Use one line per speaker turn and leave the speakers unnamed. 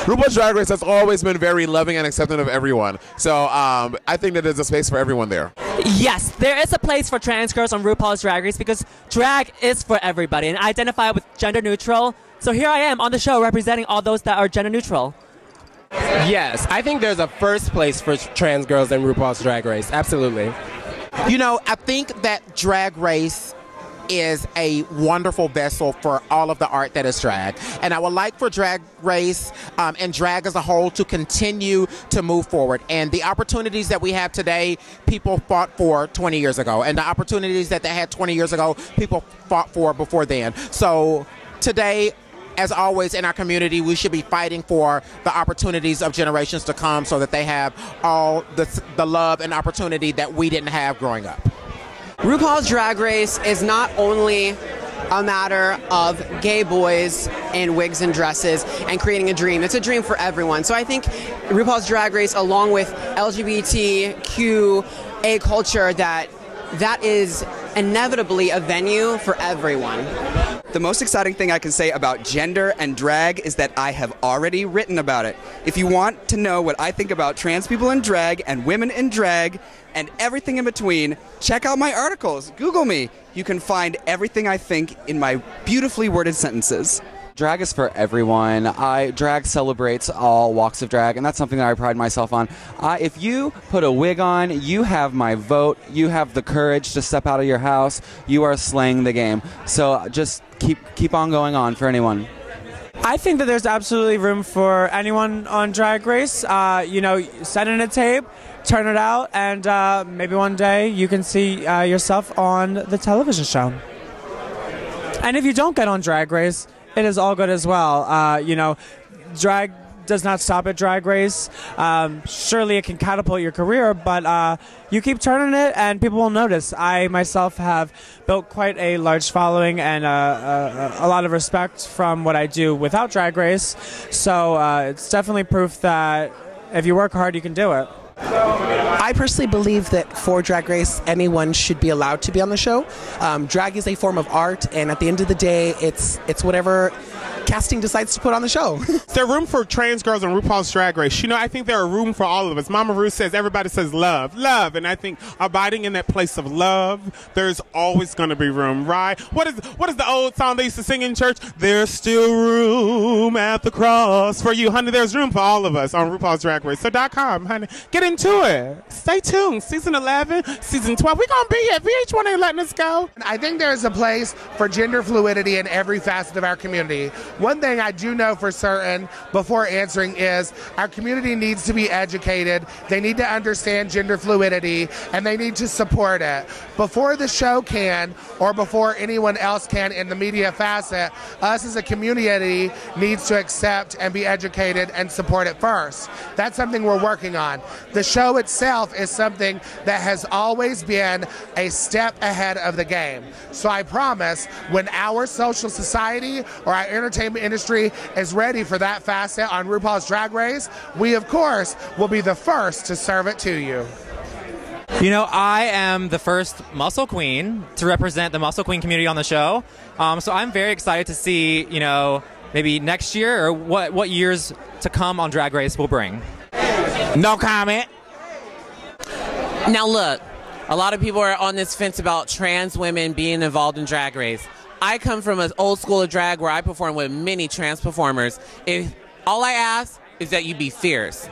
RuPaul's Drag Race has always been very loving and accepting of everyone. So I think that there's a space for everyone there.
Yes, there is a place for trans girls on RuPaul's Drag Race because drag is for everybody and I identify with gender neutral. So here I am on the show representing all those that are gender neutral.
Yes, I think there's a first place for trans girls in RuPaul's Drag Race. Absolutely.
You know, I think that Drag Race is a wonderful vessel for all of the art that is drag. And I would like for Drag Race and drag as a whole to continue to move forward. And the opportunities that we have today, people fought for 20 years ago. And the opportunities that they had 20 years ago, people fought for before then. So today, as always in our community, we should be fighting for the opportunities of generations to come so that they have all the love and opportunity that we didn't have growing up.
RuPaul's Drag Race is not only a matter of gay boys in wigs and dresses and creating a dream. It's a dream for everyone. So I think RuPaul's Drag Race, along with LGBTQA culture, that is inevitably a venue for everyone.
The most exciting thing I can say about gender and drag is that I have already written about it. If you want to know what I think about trans people in drag and women in drag and everything in between, check out my articles. Google me. You can find everything I think in my beautifully worded sentences.
Drag is for everyone. Drag celebrates all walks of drag, and that's something that I pride myself on. If you put a wig on, you have my vote. You have the courage to step out of your house. You are slaying the game. So just keep on going on for anyone.
I think that there's absolutely room for anyone on Drag Race. You know, send in a tape, turn it out, and maybe one day you can see yourself on the television show. And if you don't get on Drag Race, it is all good as well. You know, drag does not stop at Drag Race. Surely it can catapult your career, but you keep turning it and people will notice. I myself have built quite a large following and a lot of respect from what I do without Drag Race. So it's definitely proof that if you work hard, you can do it.
I personally believe that for Drag Race, anyone should be allowed to be on the show. Drag is a form of art, and at the end of the day, it's whatever casting decides to put on the show.
Is there room for trans girls on RuPaul's Drag Race? You know, I think there are room for all of us. Mama Ruth says, everybody says love, love, and I think abiding in that place of love, there's always going to be room, right? What is the old song they used to sing in church? There's still room at the cross for you, honey. There's room for all of us on RuPaul's Drag Race. So .com, honey, get into it. Stay tuned. Season 11, season 12. We're going to be here. VH1 ain't letting us go.
I think there's a place for gender fluidity in every facet of our community. One thing I do know for certain before answering is our community needs to be educated. They need to understand gender fluidity and they need to support it. Before the show can, or before anyone else can in the media facet, us as a community needs to accept and be educated and support it first. That's something we're working on. The show itself is something that has always been a step ahead of the game. So I promise when our social society or our entertainment industry is ready for that facet on RuPaul's Drag Race, we of course will be the first to serve it to you.
You know, I am the first muscle queen to represent the muscle queen community on the show. So I'm very excited to see, you know, maybe next year or what years to come on Drag Race will bring.
No comment.
Now look, a lot of people are on this fence about trans women being involved in Drag Race. I come from an old school of drag where I perform with many trans performers. All I ask is that you be fierce.